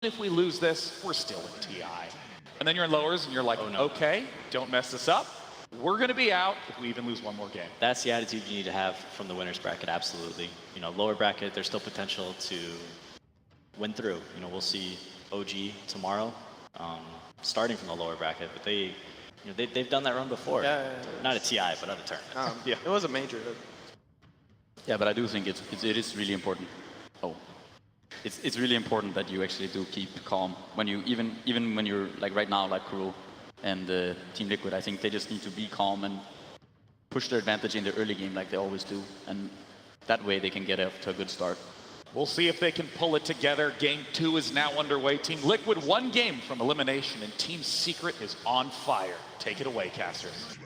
if we lose this, we're still in TI. And then you're in lowers and you're like, oh, no. Okay, don't mess this up. We're going to be out if we even lose one more game. That's the attitude you need to have from the winners bracket, absolutely. You know, lower bracket, there's still potential to win through. You know, we'll see OG tomorrow, starting from the lower bracket, but they've done that run before. Yeah. Not a TI, but other tournaments. Yeah, it was a major. Yeah, but I do think it is really important. It's really important that you actually do keep calm when you even when you're like right now, like Kuro and Team Liquid. I think they just need to be calm and push their advantage in the early game like they always do, and that way they can get off to a good start. We'll see if they can pull it together. Game 2 is now underway. Team Liquid 1 game from elimination, and Team Secret is on fire. Take it away, casters.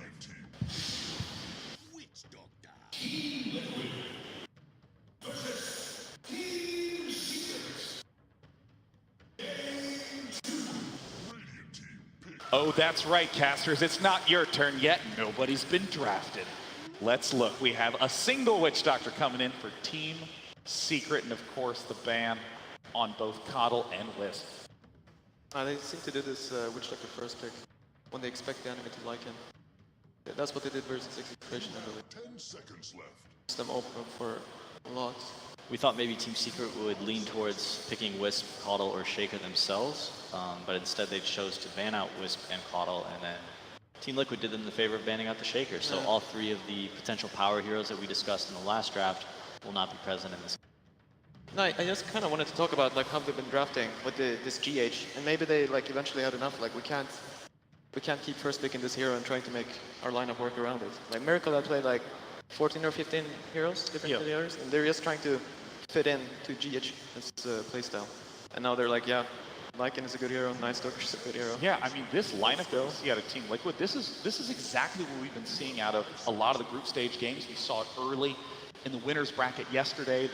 Oh, that's right, casters. It's not your turn yet. Nobody's been drafted. Let's look. We have a single Witch Doctor coming in for Team Secret, and of course the ban on both Coddle and Wisp. They seem to do this Witch Doctor first pick when they expect the enemy to like him. Yeah, that's what they did versus Execution, I believe. 10 seconds left. It's them open up for lots. We thought maybe Team Secret would lean towards picking Wisp, Coddle, or Shaker themselves, but instead they chose to ban out Wisp and Coddle, and then Team Liquid did them the favor of banning out the Shaker. So all three of the potential power heroes that we discussed in the last draft will not be present in this. No, I just kind of wanted to talk about like how they've been drafting with this GH, and maybe they like eventually had enough. Like we can't keep first picking this hero and trying to make our lineup work around it. Like Miracle had played like 14 or 15 heroes, different heroes, and they're just trying to fit in to GH's playstyle. And now they're like, yeah, Lycan is a good hero, Night Stalker's a good hero. Yeah, I mean, this lineup that we see out of Team Liquid, this is exactly what we've been seeing out of a lot of the group stage games. We saw it early in the winners bracket yesterday.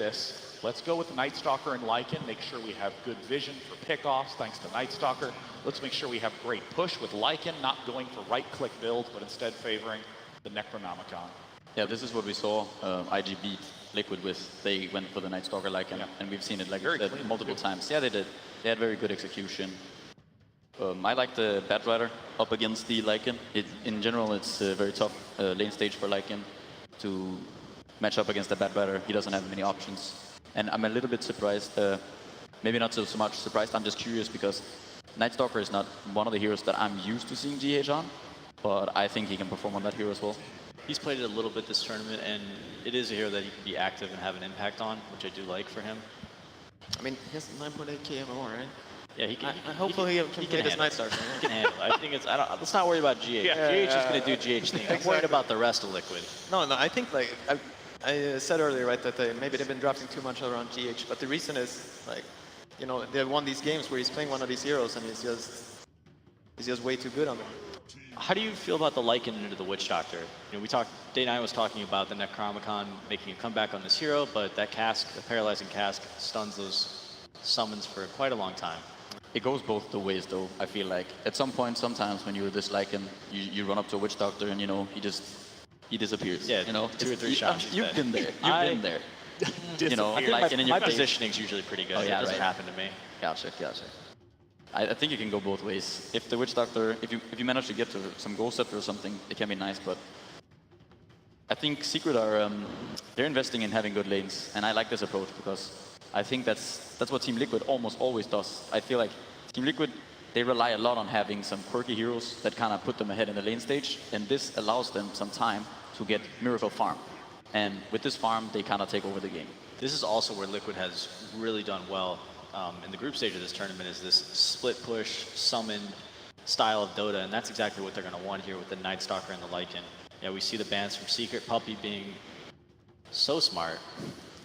Let's go with the Night Stalker and Lycan, make sure we have good vision for pickoffs thanks to Night Stalker. Let's make sure we have great push with Lycan, not going for right-click builds, but instead favoring the Necronomicon. Yeah, this is what we saw IG beat Liquid with. They went for the Night Stalker Lycan, and we've seen it like multiple times. Yeah, they did. They had very good execution. I like the Batrider up against the Lycan. In general, it's a very tough lane stage for Lycan to match up against the Batrider. He doesn't have many options. And I'm a little bit surprised, maybe not so much surprised, I'm just curious because Night Stalker is not one of the heroes that I'm used to seeing GH on, but I think he can perform on that hero as well. He's played it a little bit this tournament, and it is a hero that he can be active and have an impact on, which I do like for him. I mean, he has 9.8 KMO, right? Yeah, he can. Hopefully he can play this Night Stalker. He can handle it. I think let's not worry about GH. GH is going to do GH things. I'm worried about the rest of Liquid. No, I think like, I said earlier, right, that maybe they've been drafting too much around GH, but the reason is, like, you know, they won these games where he's playing one of these heroes and he's just way too good on them. How do you feel about the Lycan into the Witch Doctor? You know, Day 9 was talking about the Necronomicon making a comeback on this hero, but that cask, the paralyzing cask, stuns those summons for quite a long time. It goes both the ways though, I feel like. At some point, sometimes when you're this Lycan, you run up to a Witch Doctor and, you know, he disappears. Yeah, you know, 2 or 3 shots. You've been there. You've been there. You know, my positioning is usually pretty good. Oh, yeah, it doesn't happen to me. Gotcha. I think you can go both ways. If the Witch Doctor, if you manage to get to some Ghost Scepter or something, it can be nice, but I think Secret are, they're investing in having good lanes, and I like this approach because I think that's what Team Liquid almost always does. I feel like Team Liquid, they rely a lot on having some quirky heroes that kind of put them ahead in the lane stage, and this allows them some time to get Miracle farm. And with this farm, they kind of take over the game. This is also where Liquid has really done well in the group stage of this tournament, is this split push, summon style of Dota, and that's exactly what they're going to want here with the Night Stalker and the Lycan. Yeah, we see the bans from Secret, Puppey being so smart,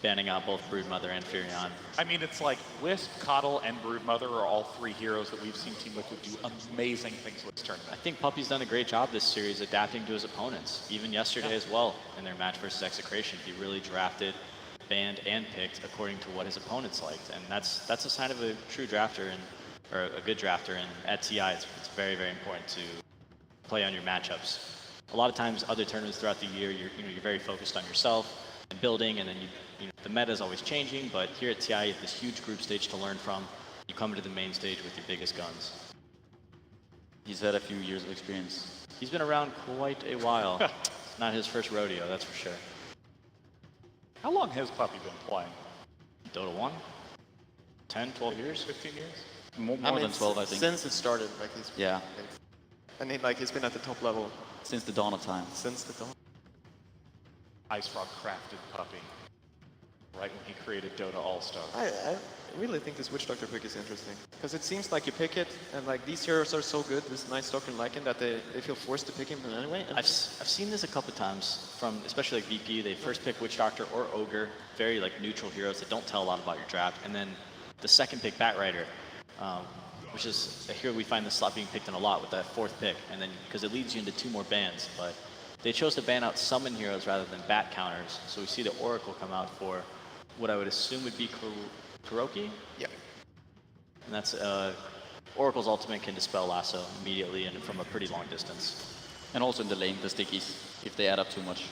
banning out both Broodmother and Furion. I mean, it's like Wisp, Coddle, and Broodmother are all 3 heroes that we've seen Team Liquid do amazing things with this tournament. I think Puppey's done a great job this series adapting to his opponents, even yesterday as well in their match versus Execration. He really drafted, banned, and picked according to what his opponents liked, and that's a sign of a true drafter, or a good drafter, and at TI it's very, very important to play on your matchups. A lot of times other tournaments throughout the year, you're very focused on yourself and building, and then the meta is always changing, but here at TI, you have this huge group stage to learn from. you come to the main stage with your biggest guns. He's had a few years of experience. He's been around quite a while. It's not his first rodeo, that's for sure. How long has Puppy been playing? Dota 1? 10, 12 years? 15 years? More than 12, I think. Since it started, like he's Yeah, and he's been at the top level since the dawn of time. since the dawn. Ice Frog crafted Puppy right when he created Dota All-Star. I really think this Witch Doctor pick is interesting because it seems like you pick it and like these heroes are so good, this Night Stalker and Lycan, that they feel forced to pick him anyway. And I've seen this a couple times from, especially like VP, they first pick Witch Doctor or Ogre, very like neutral heroes that don't tell a lot about your draft, and then the second pick Batrider, which is a hero we find the slot being picked in a lot with that fourth pick, and then because it leads you into 2 more bans, but they chose to ban out summon heroes rather than bat counters, so we see the Oracle come out for what I would assume would be Kuroki, yeah, and that's Oracle's ultimate can dispel Lasso immediately and from a pretty long distance. And also in the lane, the stickies, if they add up too much.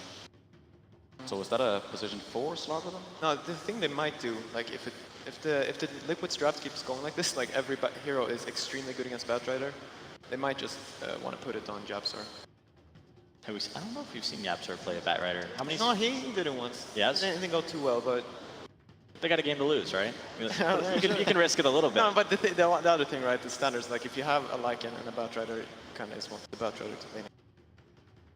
So is that a position 4 slot with them? no, the thing they might do, like if the Liquid's draft keeps going like this, like every hero is extremely good against Batrider, they might just want to put it on Jabsar. I don't know if we've seen Yapsar play a Batrider. How many? No, he did it once. Yes? It didn't go too well, but They got a game to lose, right? you can risk it a little bit. no, but the other thing, right, the standards, like if you have a Lycan and a Batrider, you kind of just want the Batrider to win.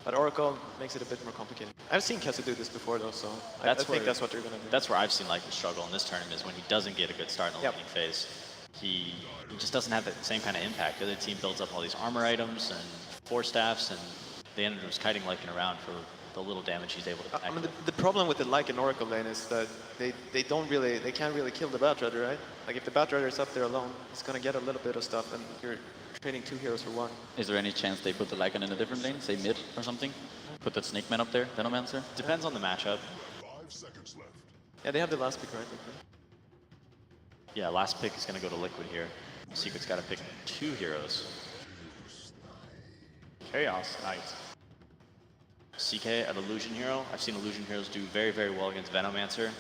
But Oracle makes it a bit more complicated. I've seen Kessa do this before though, so I think that's what they're going to do. That's where I've seen Lycan struggle in this tournament is when he doesn't get a good start in the Yep. laning phase. He just doesn't have the same kind of impact. The other team builds up all these armor items and 4 staffs, and they ended up just kiting Lycan around for the little damage he's able to I pack. mean, the problem with the Lycan Oracle lane is that they can't really kill the Batrider, right? Like if the Batrider is up there alone, he's going to get a little bit of stuff, and you're trading 2 heroes for 1. Is there any chance they put the Lycan in a different lane, say mid or something? Put that Snake Man up there, Venomancer? Depends on the matchup. Yeah, they have the last pick, right? Yeah, last pick is going to go to Liquid here. Secret's got to pick 2 heroes. Chaos Knight. CK, an Illusion hero. I've seen Illusion heroes do very, very well against Venomancer.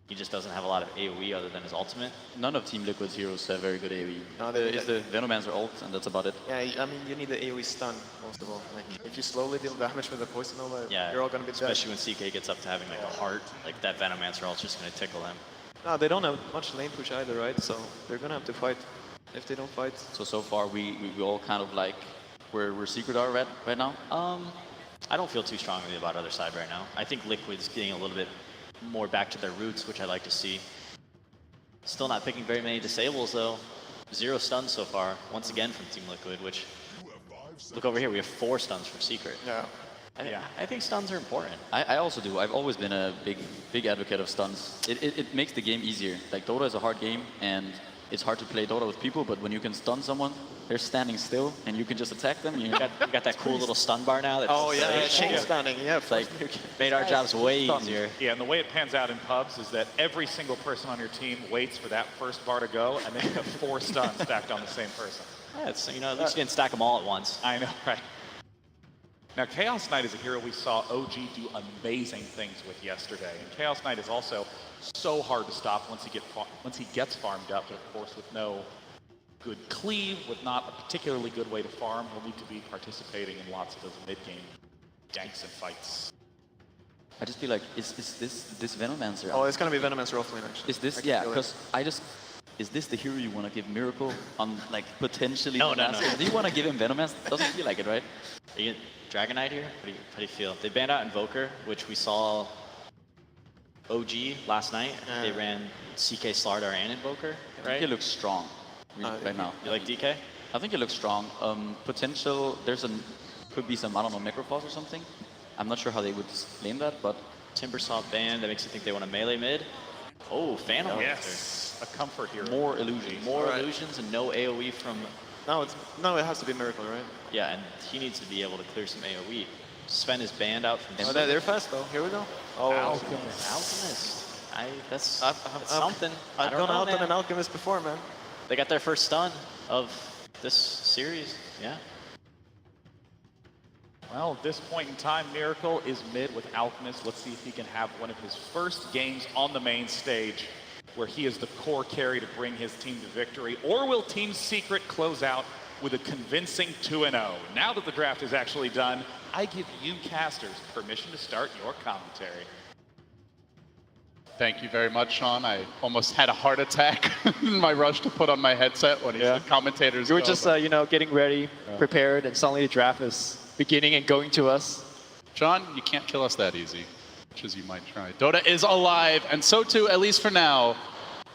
He just doesn't have a lot of AoE other than his ultimate. None of Team Liquid's heroes have very good AoE. No, It's the Venomancer ult, and that's about it. Yeah, I mean, you need the AoE stun, most of all. Like, if you slowly deal damage with the Poison Nova, Yeah, you're all going to be dead. especially when CK gets up to having like a heart, like that Venomancer ult's just going to tickle him. No, they don't have much lane push either, right? So they're going to have to fight. If they don't fight... So far we all kind of like where Secret are right now. I don't feel too strongly about other side right now. I think Liquid's getting a little bit more back to their roots, which I like to see. Still not picking very many disables though. 0 stuns so far, once again from Team Liquid, which, look over here, we have 4 stuns from Secret. Yeah. I think stuns are important. I also do. I've always been a big advocate of stuns. It makes the game easier. Like Dota is a hard game, and it's hard to play Dota with people, but when you can stun someone, they're standing still, and you can just attack them. You got that cool little stun bar now. That's chain stunning, yeah. like made our jobs way easier. Yeah, and the way it pans out in pubs is that every single person on your team waits for that first bar to go, and then you have 4 stuns stacked on the same person. Yeah, it's, you know, at least you didn't stack them all at once. I know, right? Now, Chaos Knight is a hero we saw OG do amazing things with yesterday. And Chaos Knight is also so hard to stop once he gets farmed up, but of course with no good cleave, with not a particularly good way to farm, he'll need to be participating in lots of those mid-game ganks and fights. I just feel like, is this Venomancer? Oh, it's going to be Venomancer offlane, actually. Is this, yeah, because is this the hero you want to give Miracle on, like, potentially? No. Do you want to give him Venomancer? Doesn't feel like it, right? Are you Dragon Knight here? How do you feel? They banned out Invoker, which we saw OG last night. They ran CK Slardar and Invoker, I think right? it looks strong right now. You like DK? I think it looks strong. Potential, could be some, I don't know, Necrophos or something. I'm not sure how they would lane that, but... Timbersaw banned, that makes you think they want to melee mid. Oh, Phantom. Yes, a comfort hero. More illusions. More illusions and no AoE from... Now it has to be Miracle, right? Yeah, and he needs to be able to clear some AoE. Sven is banned out from... Oh, they're fast, though. Here we go. Oh, Alchemist. That's something. I've don't gone know, out on man. an Alchemist before, man. They got their first stun of this series. Yeah. Well, at this point in time, Miracle is mid with Alchemist. Let's see if he can have one of his first games on the main stage where he is the core carry to bring his team to victory? Or will Team Secret close out with a convincing 2-0? Now that the draft is actually done, I give you casters permission to start your commentary. Thank you very much, Sean. I almost had a heart attack in my rush to put on my headset when he said commentators. You were just, you know, getting ready, prepared, and suddenly the draft is beginning and going to us. John, you can't kill us that easy, much as you might try. Dota is alive, and so too, at least for now,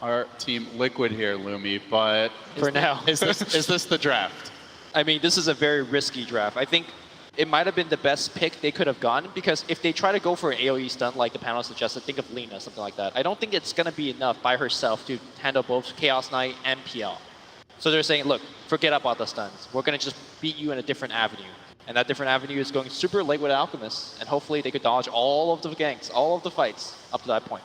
our team Liquid here, Lumi. But for now, is this the draft? I mean, this is a very risky draft. I think it might have been the best pick they could have gone, because if they try to go for an AoE stun like the panel suggested, think of Lena, something like that. I don't think it's going to be enough by herself to handle both Chaos Knight and PL. So they're saying, look, forget about the stuns. We're going to just beat you in a different avenue. And that different avenue is going super late with Alchemist, and hopefully they could dodge all of the ganks, all of the fights up to that point.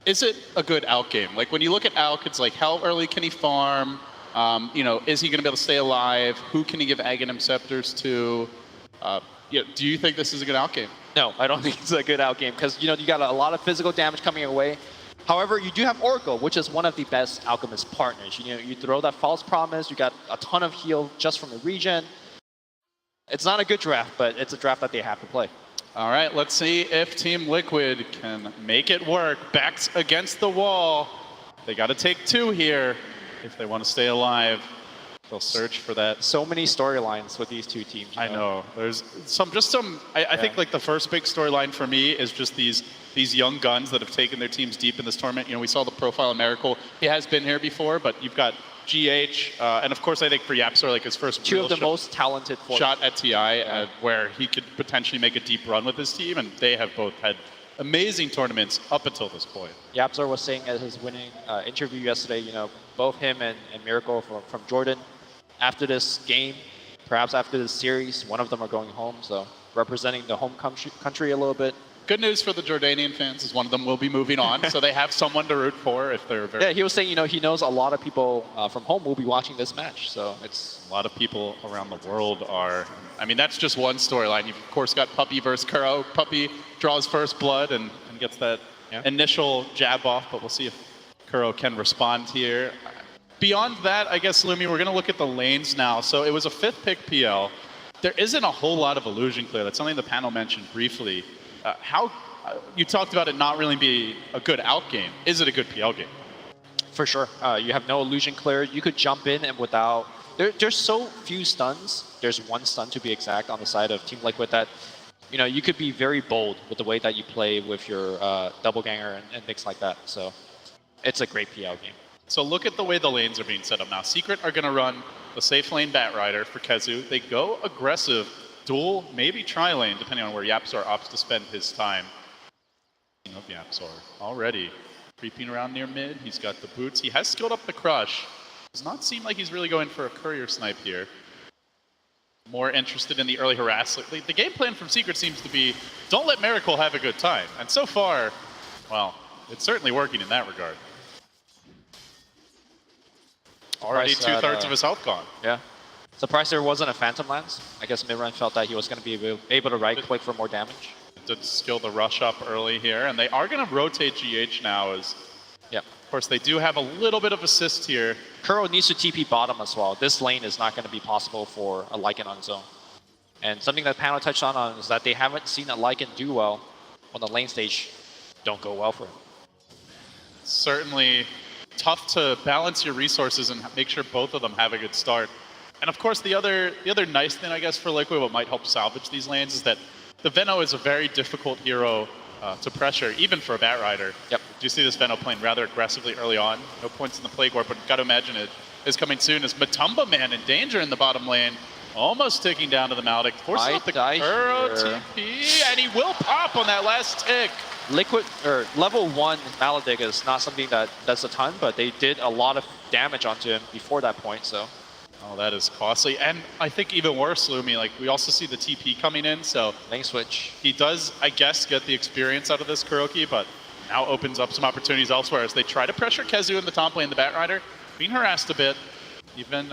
Is it a good out game? Like when you look at Alk, it's like how early can he farm? You know, is he going to be able to stay alive? Who can he give Aghanim Scepters to? Yeah, do you think this is a good out game? No, I don't think it's a good out game, because you know you got a lot of physical damage coming your way. However, you do have Oracle, which is one of the best Alchemist partners. You know, you throw that false promise, you got a ton of heal just from the regen. It's not a good draft, but it's a draft that they have to play. All right, let's see if Team Liquid can make it work. Backs against the wall. They got to take 2 here if they want to stay alive. They'll search for that. So many storylines with these two teams. I know. There's some. I think like the first big storyline for me is just these young guns that have taken their teams deep in this tournament. You know, we saw the profile of Miracle. He has been here before, but you've got GH, and of course I think for Yapsor, like his first two of the most talented shot at TI, where he could potentially make a deep run with his team, and they have both had amazing tournaments up until this point. Yapsor was saying at his winning interview yesterday, you know, both him and Miracle from Jordan, after this game, perhaps after this series, one of them are going home, so representing the home country a little bit. Good news for the Jordanian fans is one of them will be moving on, so they have someone to root for if they're very... Yeah, he was saying, you know, he knows a lot of people from home will be watching this match, so it's... A lot of people around the world are... I mean, that's just one storyline. You've, of course, got Puppey versus Kuro. Puppey draws first blood and gets that initial jab off, but we'll see if Kuro can respond here. Beyond that, I guess, Lumi, we're going to look at the lanes now. So it was a 5th pick PL. There isn't a whole lot of illusion clear. That's something the panel mentioned briefly. You talked about it not really being a good out game. Is it a good PL game? For sure. You have no illusion clear. You could jump in and without... There's so few stuns. There's 1 stun to be exact on the side of Team Liquid that, you know, you could be very bold with the way that you play with your double ganger and things like that. So it's a great PL game. So look at the way the lanes are being set up now. Secret are going to run the safe lane Batrider for Kezu. They go aggressive, dual, maybe tri-lane, depending on where Yapsor opts to spend his time. Of Yapsor already creeping around near mid. He's got the boots. He has skilled up the crush. Does not seem like he's really going for a courier snipe here. More interested in the early harass. The game plan from Secret seems to be, don't let Miracle have a good time. And so far, well, it's certainly working in that regard. Already 2/3 of his health gone. Yeah. Surprised there wasn't a Phantom Lance. I guess Midrun felt that he was going to be able to right-click for more damage. Did skill the rush up early here, and they are going to rotate GH now as... Yeah. Of course, they do have a little bit of assist here. Kuro needs to TP bottom as well. This lane is not going to be possible for a Lycan on his own. And something that panel touched on is that they haven't seen a Lycan do well when the lane stage don't go well for him. Certainly tough to balance your resources and make sure both of them have a good start. And of course, the other nice thing, I guess, for Liquid, what might help salvage these lanes is that the Veno is a very difficult hero to pressure, even for a Batrider. Yep. Do you see this Veno playing rather aggressively early on? No points in the Plague Warp, but got to imagine it is coming soon. As Matumba Man in danger in the bottom lane, almost ticking down to the Maldic. Forcing out the Kuro TP, and he will pop on that last tick. Liquid, or level 1 Maledict is not something that does a ton, but they did a lot of damage onto him before that point, so. Oh, that is costly. And I think even worse, Lumi, like we also see the TP coming in, so. Lane switch. He does, I guess, get the experience out of this Kuroki, but now opens up some opportunities elsewhere as they try to pressure Kezu in the top lane, the Batrider. Being harassed a bit. Even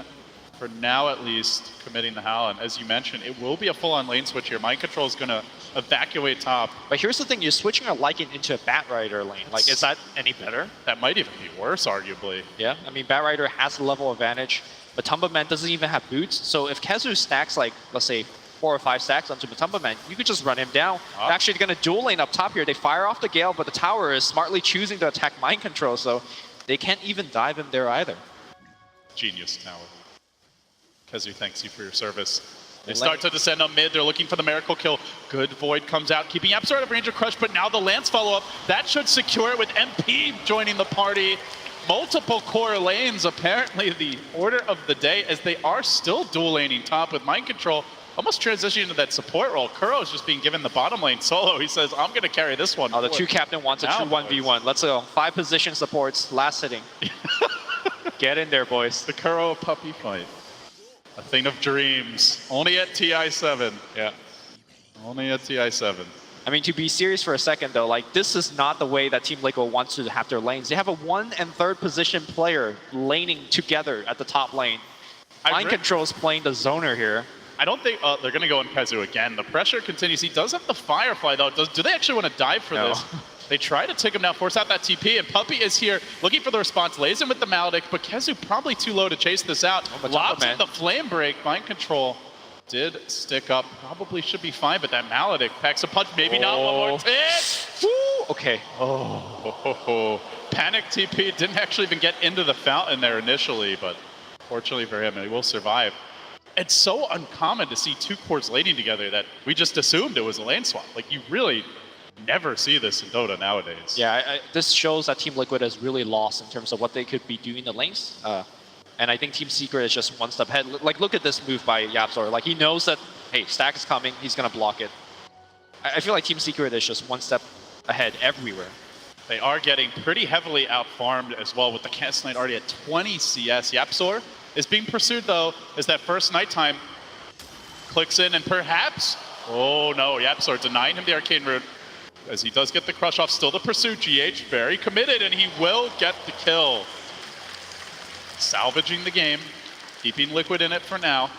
for now at least, committing the Howl. And as you mentioned, it will be a full-on lane switch here. Mind Control is going to evacuate top. But here's the thing, you're switching a Lycan into a Batrider lane. Like, is that any better? That might even be worse, arguably. Yeah, I mean, Batrider has the level advantage, but Matumba Man doesn't even have boots. So if Kezu stacks, like, let's say, 4 or 5 stacks onto Matumba Man, you could just run him down. They're actually going to dual lane up top here. They fire off the Gale, but the tower is smartly choosing to attack Mind Control, so they can't even dive him there either. Genius tower. Kezu, thanks you for your service. They start to descend on mid. They're looking for the miracle kill. Good Void comes out, keeping YapzOr out of range of Crush, but now the Lance follow-up. That should secure it with MP joining the party. Multiple core lanes, apparently the order of the day, as they are still dual laning top with Mind Control. Almost transitioning into that support role. Kuro is just being given the bottom lane solo. He says, I'm going to carry this one. Oh, the 2 captain wants a true 1v1. Let's go. 5 position supports, last hitting. Get in there, boys. The Kuro puppy fight. A thing of dreams. Only at TI7. Yeah. Only at TI7. I mean, to be serious for a second, though, like, this is not the way that Team Liquid wants to have their lanes. They have a 1 and 3rd position player laning together at the top lane. Mind Control's playing the zoner here. I don't think they're going to go in Kezu again. The pressure continues. He does have the Firefly, though. Do they actually want to dive for this? They try to take him down, force out that TP, and Puppy is here looking for the response. Lays him with the Maledict, but Kezu probably too low to chase this out. Lobs at the Flame Break. Mind Control did stick up. Probably should be fine, but that Maledict packs a punch. Maybe not. One more hit. Woo! Okay. Panic TP didn't actually even get into the fountain there initially, but fortunately for him, he will survive. It's so uncommon to see 2 cores laning together that we just assumed it was a lane swap. Like, you really never see this in Dota nowadays. Yeah, this shows that Team Liquid has really lost in terms of what they could be doing in the lanes. And I think team.secret is just one step ahead. Like, look at this move by YapzOr. Like, he knows that, hey, stack is coming, he's going to block it. I feel like team.secret is just one step ahead everywhere. They are getting pretty heavily out-farmed as well, with the Cast Knight already at 20 CS. YapzOr is being pursued, though, as that first nighttime clicks in, and perhaps... Oh, no, YapzOr denying him the Arcane Root, as he does get the crush off. Still the pursuit. GH very committed, and he will get the kill. Salvaging the game, keeping Liquid in it for now.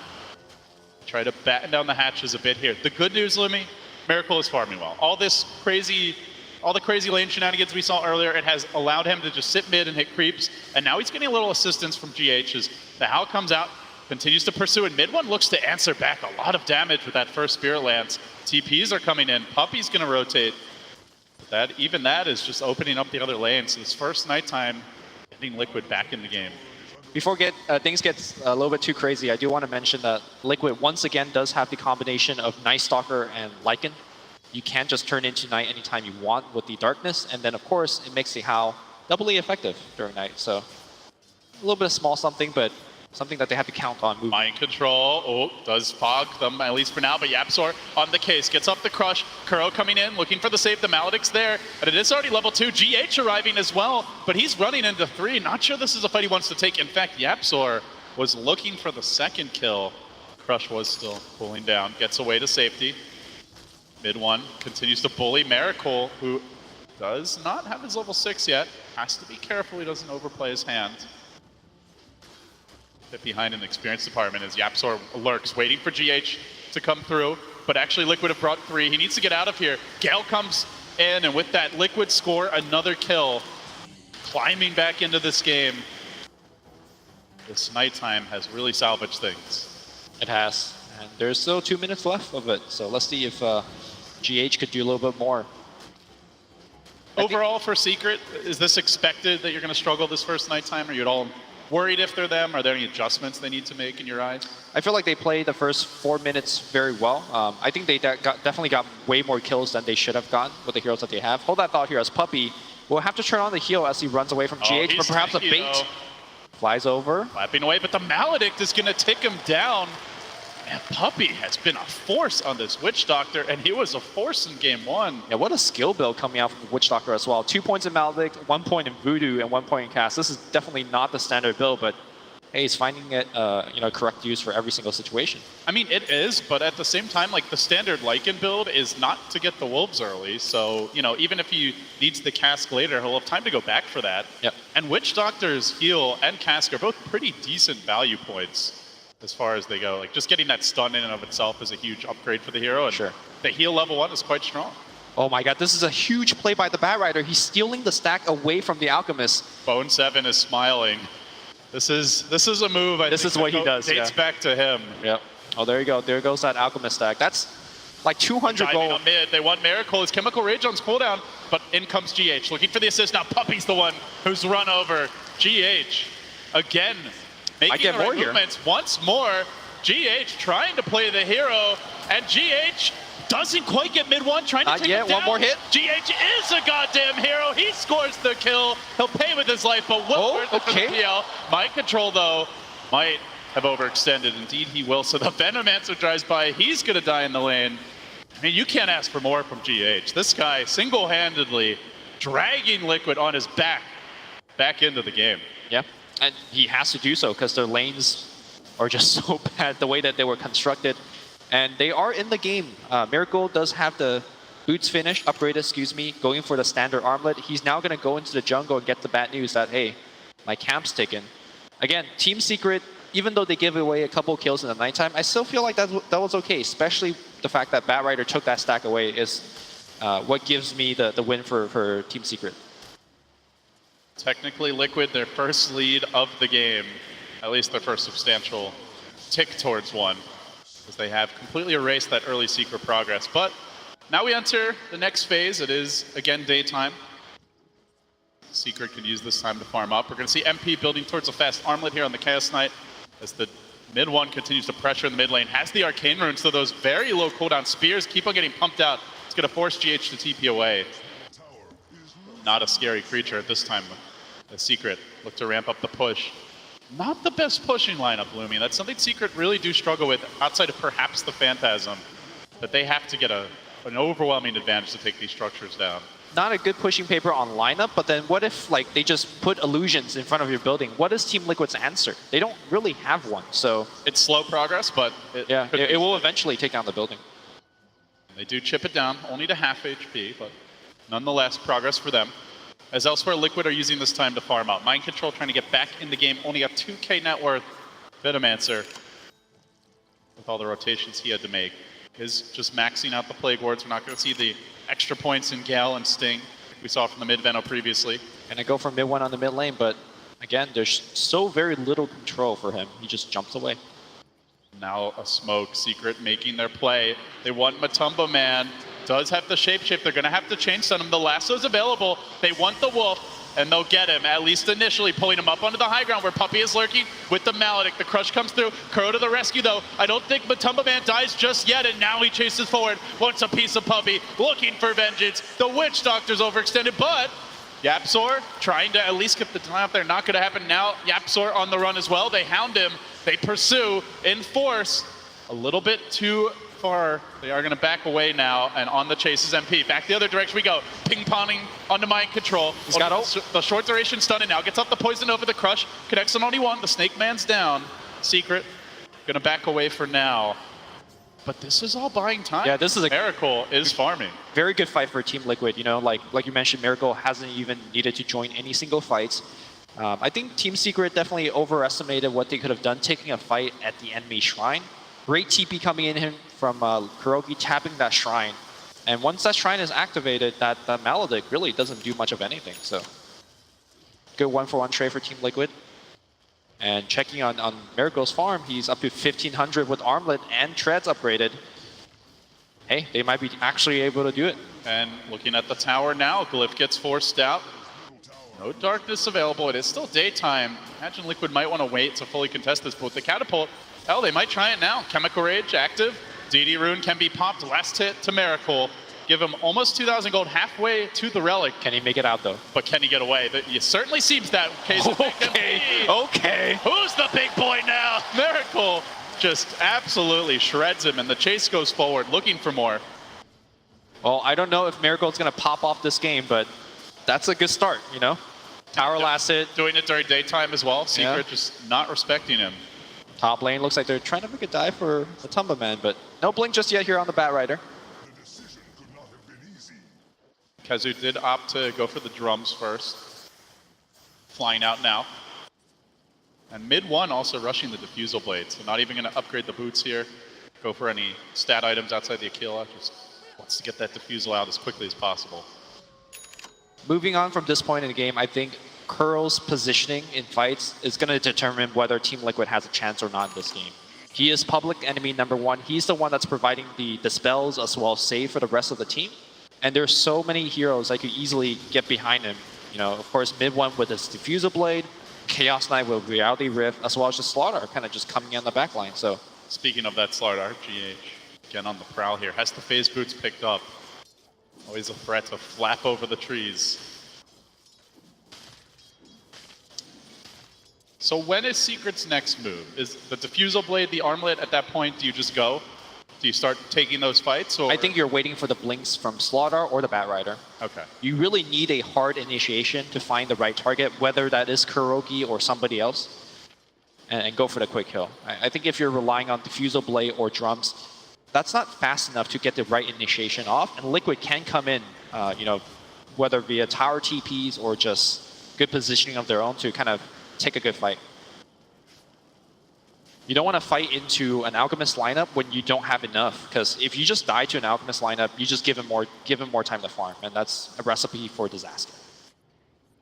Try to batten down the hatches a bit here. The good news, Lumi, Miracle is farming well. All the crazy lane shenanigans we saw earlier, it has allowed him to just sit mid and hit creeps, and now he's getting a little assistance from GH as the Howl comes out, continues to pursue, and mid one looks to answer back a lot of damage with that first Spirit Lance. TPs are coming in, Puppy's gonna rotate. Even that is just opening up the other lane, so this first nighttime, getting Liquid back in the game. Before things get a little bit too crazy, I do want to mention that Liquid once again does have the combination of Night Stalker and Lycan. You can just turn into Night anytime you want with the darkness, and then of course it makes the Howl doubly effective during night. So a little bit of small something, but something that they have to count on. Moving. Mind Control, does fog them, at least for now, but YapzOr on the case, gets up the crush. Kuro coming in, looking for the save, the Maledict's there, and it is already level 2. GH arriving as well, but he's running into 3. Not sure this is a fight he wants to take. In fact, YapzOr was looking for the second kill. Crush was still pulling down, gets away to safety. Mid one continues to bully Miracle, who does not have his level 6 yet. Has to be careful he doesn't overplay his hand. Bit behind in the experience department as YapzOr lurks, waiting for GH to come through, but actually Liquid have brought 3. He needs to get out of here. Gale comes in, and with that, Liquid score another kill. Climbing back into this game. This nighttime has really salvaged things. It has, and there's still 2 minutes left of it, so let's see if GH could do a little bit more. Overall, for Secret, is this expected that you're going to struggle this first nighttime? Are you at all worried if they're them? Are there any adjustments they need to make in your eyes? I feel like they played the first 4 minutes very well. I think they definitely got way more kills than they should have gotten with the heroes that they have. Hold that thought here, as Puppy will have to turn on the heal as he runs away from GH, but perhaps a bait. Flies over. Flapping away, but the Maledict is going to take him down. Man, Puppy has been a force on this Witch Doctor, and he was a force in game 1. Yeah, what a skill build coming out from the Witch Doctor as well. 2 points in Maledict, 1 point in Voodoo, and 1 point in Cast. This is definitely not the standard build, but hey, he's finding it, correct use for every single situation. I mean, it is, but at the same time, like, the standard Lycan build is not to get the Wolves early. So, even if he needs the Cask later, he'll have time to go back for that. Yep. And Witch Doctor's heal and Cask are both pretty decent value points. as far as they go. Like just getting that stun in and of itself is a huge upgrade for the hero. And Sure. the heal level 1 is quite strong. Oh my god, this is a huge play by the Batrider. He's stealing the stack away from the Alchemist. Bone 7 is smiling. This is a move. This is what he does, Dates yeah. back to him. Yep. Oh, there you go. There goes that Alchemist stack. That's like 200 Diving gold. on mid. They want Miracle. His Chemical Rage on cooldown, but in comes GH looking for the assist. Now Puppy's the one who's run over. GH again making get the right more here. movements once more. GH trying to play the hero, and GH doesn't quite get mid one. Trying to Not take yet. him down. One more hit. GH is a goddamn hero. He scores the kill. He'll pay with his life, but what Oh, worth it for the okay. PL? Mind control though might have overextended. Indeed, he will. So the Venomancer drives by. He's gonna die in the lane. I mean, you can't ask for more from GH. This guy single-handedly dragging Liquid on his back into the game. Yeah, and he has to do so because their lanes are just so bad the way that they were constructed. And they are in the game. Miracle does have the boots finished, upgraded, excuse me, going for the standard armlet. He's now going to go into the jungle and get the bad news that, hey, my camp's taken. Again, Team Secret, even though they give away a couple kills in the nighttime, I still feel like that was okay, especially the fact that Batrider took that stack away is what gives me the win for Team Secret. Technically, Liquid, their first lead of the game, at least their first substantial tick towards one, as they have completely erased that early Secret progress. But now we enter the next phase. It is, again, daytime. Secret can use this time to farm up. We're going to see MP building towards a fast armlet here on the Chaos Knight as the mid one continues to pressure in the mid lane. Has the Arcane Rune, so those very low cooldown spears keep on getting pumped out. It's going to force GH to TP away. Not a scary creature at this time. The Secret look to ramp up the push. Not the best pushing lineup, Lumi. That's something Secret really do struggle with outside of perhaps the Phantasm. That they have to get an overwhelming advantage to take these structures down. Not a good pushing paper on lineup, but then what if like they just put illusions in front of your building? What is Team Liquid's answer? They don't really have one, so... It's slow progress, but it will eventually take down the building. They do chip it down, only to half HP, but nonetheless, progress for them. As elsewhere, Liquid are using this time to farm out. Mind Control trying to get back in the game, only a 2k net worth. Venomancer, with all the rotations he had to make, is just maxing out the Plague Wards. We're not going to see the extra points in Gale and Sting we saw from the mid-Veno previously. And I go for mid one on the mid lane, but again, there's so very little control for him. He just jumps away. Now a Smoke, Secret making their play. They want Matumba Man. Does have the shapeshift. They're going to have to change on him. The lasso's available. They want the Wolf, and they'll get him, at least initially, pulling him up onto the high ground where Puppy is lurking with the Maledict. The crush comes through. Kuro to the rescue, though. I don't think Matumba Man dies just yet, and now he chases forward. Wants a piece of Puppy, looking for vengeance. The Witch Doctor's overextended, but Yapzor trying to at least get the time out there. Not going to happen now. Yapzor on the run as well. They hound him. They pursue in force. A little bit too far. They are going to back away now, and on the chase is MP. Back the other direction we go. Ping-ponging onto Mind Control. He's got the short duration stun, and now gets off the poison over the crush. Connects on only one. The Snake Man's down. Secret going to back away for now. But this is all buying time. Yeah, this is a Miracle is farming. very good fight for Team Liquid. You know, like you mentioned, Miracle hasn't even needed to join any single fights. I think Team Secret definitely overestimated what they could have done taking a fight at the enemy shrine. Great TP coming in from Kurogi tapping that shrine. And once that shrine is activated, that Maledict really doesn't do much of anything. So good one-for-one trade for Team Liquid. And checking on Miracle's farm, he's up to 1500 with Armlet and Treads upgraded. Hey, they might be actually able to do it. And looking at the tower now, Glyph gets forced out. No darkness available. It is still daytime. Imagine Liquid might want to wait to fully contest this, but with the catapult, hell, they might try it now. Chemical Rage active. DD Rune can be popped. Last hit to Miracle. Give him almost 2,000 gold, halfway to the Relic. Can he make it out, though? But can he get away? It certainly seems that case. Okay. Who's the big boy now? Miracle just absolutely shreds him, and the chase goes forward, looking for more. Well, I don't know if Miracle's going to pop off this game, but that's a good start, you know? Tower last hit. Doing it during daytime as well. Secret just not respecting him. Top lane looks like they're trying to make a dive for Matumba Man, but no blink just yet here on the Batrider. Kazu did opt to go for the drums first. Flying out now. And mid one also rushing the Diffusal Blade, so not even going to upgrade the boots here. Go for any stat items outside the Aquila. Just wants to get that Diffusal out as quickly as possible. Moving on from this point in the game, I think Curl's positioning in fights is going to determine whether Team Liquid has a chance or not in this game. He is public enemy #1. He's the one that's providing the spells as well as save for the rest of the team. And there's so many heroes that could easily get behind him. You know, of course, mid one with his Diffusal Blade, Chaos Knight with Reality Rift, as well as the Slaughter kind of just coming in the back line. So, speaking of that Slaughter, GH again on the prowl here. Has the phase boots picked up. Always a threat to flap over the trees. So when is Secret's next move? Is the Diffusal Blade the armlet at that point? Do you just go? Do you start taking those fights? Or? I think you're waiting for the blinks from Slaughter or the Batrider. Okay. You really need a hard initiation to find the right target, whether that is Kurogi or somebody else, and go for the quick kill. I think if you're relying on Diffusal Blade or drums, that's not fast enough to get the right initiation off, and Liquid can come in, you know, whether via tower TPs or just good positioning of their own to kind of take a good fight. You don't want to fight into an Alchemist lineup when you don't have enough, because if you just die to an Alchemist lineup, you just give him more time to farm, and that's a recipe for disaster.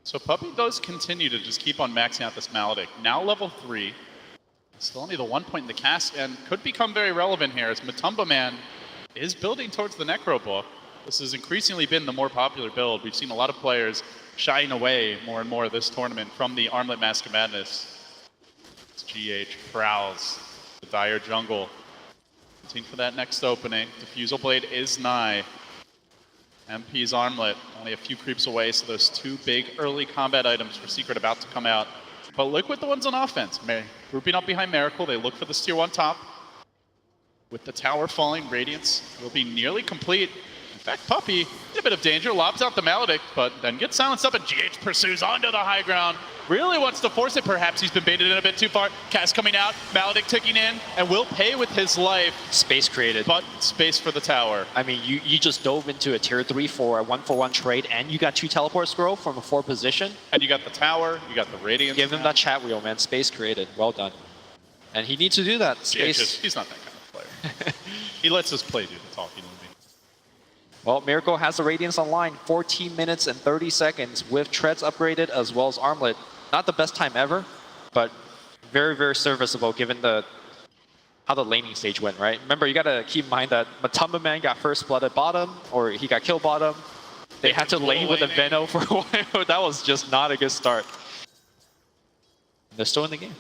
So Puppey does continue to just keep on maxing out this Maledict. Now level 3. Still only the 1 point in the cast, and could become very relevant here as Matumba Man is building towards the Necro book. This has increasingly been the more popular build. We've seen a lot of players shying away more and more this tournament from the Armlet Mask of Madness. It's GH prowls the dire jungle. Waiting for that next opening. Diffusal Blade is nigh. MP's Armlet only a few creeps away, so those two big early combat items for Secret about to come out. But Liquid the ones on offense. Grouping up behind Miracle, they look for the tier 1 top. With the tower falling, Radiance will be nearly complete. In fact, Puppey in a bit of danger, lobs out the Maledict, but then gets silenced up, and GH pursues onto the high ground. Really wants to force it, perhaps he's been baited in a bit too far. Cast coming out, Maledict ticking in, and will pay with his life. Space created. But space for the tower. I mean, you just dove into a tier 3 for a 1-for-1 trade, and you got 2 teleport scroll from a 4 position. And you got the tower, you got the Radiance. Give him that chat wheel, man. Space created. Well done. And he needs to do that. Space. He's not that kind of player. He lets us play do the talking. Well, Miracle has the Radiance online, 14 minutes and 30 seconds with Treads upgraded as well as Armlet. Not the best time ever, but very, very serviceable given how the laning stage went, right? Remember, you got to keep in mind that Matumba Man got first blood at bottom, or he got killed bottom. They had to lane with a Veno for a while. That was just not a good start. They're still in the game.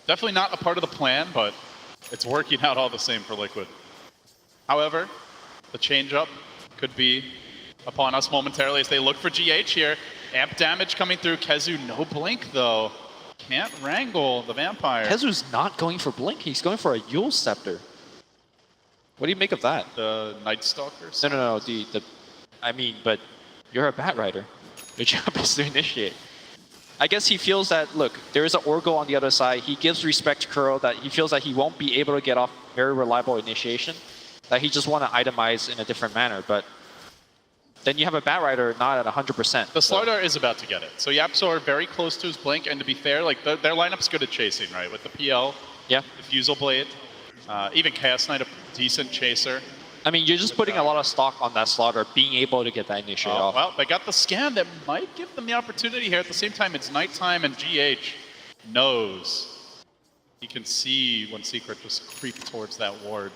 Definitely not a part of the plan, but it's working out all the same for Liquid. However, the change-up could be upon us momentarily as they look for GH here. Amp damage coming through. Kezu, no blink though. Can't wrangle the Vampire. Kezu's not going for Blink. He's going for a Yule Scepter. What do you make of that? The Night Stalker? No. I mean, but you're a Batrider. Your job is to initiate. I guess he feels that, look, there is an Orgo on the other side. He gives respect to Kuro that he feels that he won't be able to get off very reliable initiation. That he just want to itemize in a different manner, but then you have a Batrider not at 100%. The Slardar is about to get it. So Yapzor very close to his blink, and to be fair, like their lineup's good at chasing, right? With the PL, yeah, Diffusal Blade, even Chaos Knight, a decent chaser. I mean, you're just putting a lot of stock on that Slaughter being able to get that initiate off. Well, they got the scan that might give them the opportunity here. At the same time, it's nighttime, and GH knows. He can see when Secret just creep towards that ward.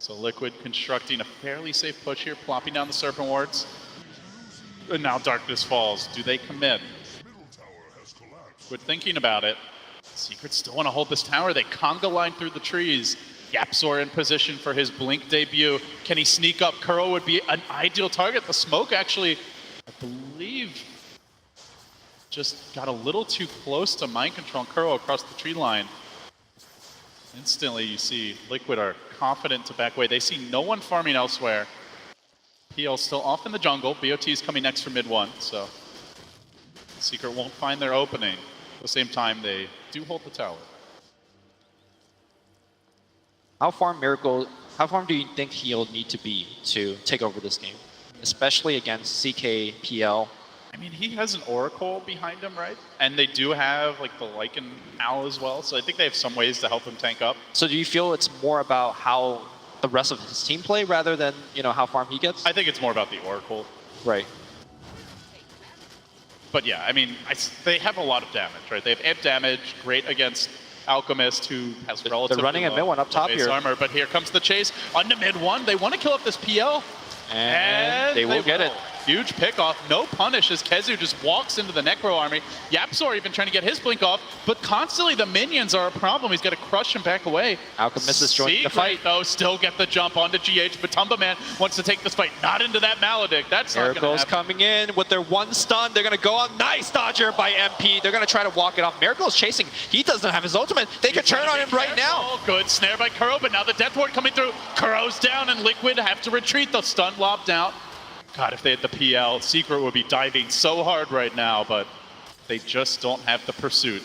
So Liquid constructing a fairly safe push here, plopping down the Serpent Wards. And now Darkness falls. Do they commit? Liquid thinking about it. Secret still want to hold this tower. They conga line through the trees. Yapzor in position for his Blink debut. Can he sneak up? Kuro would be an ideal target. The smoke actually, I believe, just got a little too close to mind control Kuro across the tree line. Instantly, you see Liquid are confident to back away. They see no one farming elsewhere. PL still off in the jungle. BOT is coming next for mid 1, so Secret won't find their opening. At the same time, they do hold the tower. How far do you think he'll need to be to take over this game? Especially against CK, PL, I mean, he has an Oracle behind him, right? And they do have like the Lycan Owl as well, so I think they have some ways to help him tank up. So do you feel it's more about how the rest of his team play rather than, you know, how far he gets? I think it's more about the Oracle. Right. But yeah, I mean, they have a lot of damage, right? They have amp damage, great against Alchemist, who has relatively They're running a mid one up top base here. armor, but here comes the chase on the mid one. They want to kill up this PL. And they will get it. Huge pick off, no punish as Kezu just walks into the Necro army. Yapzor even trying to get his blink off, but constantly the minions are a problem. He's got to crush him back away. Alchemist is joining the fight. Though, still get the jump onto GH, but Tumba Man wants to take this fight, not into that Maledict. That's not Miracle's gonna happen. coming in with their one stun. They're going to go on. Nice dodger by MP. They're going to try to walk it off. Miracle's chasing. He doesn't have his ultimate. They could turn on him right now. Good snare by Kuro, but now the Death Ward coming through. Kuro's down, and Liquid have to retreat. The stun lobbed out. God, if they had the PL, Secret would be diving so hard right now, but they just don't have the pursuit.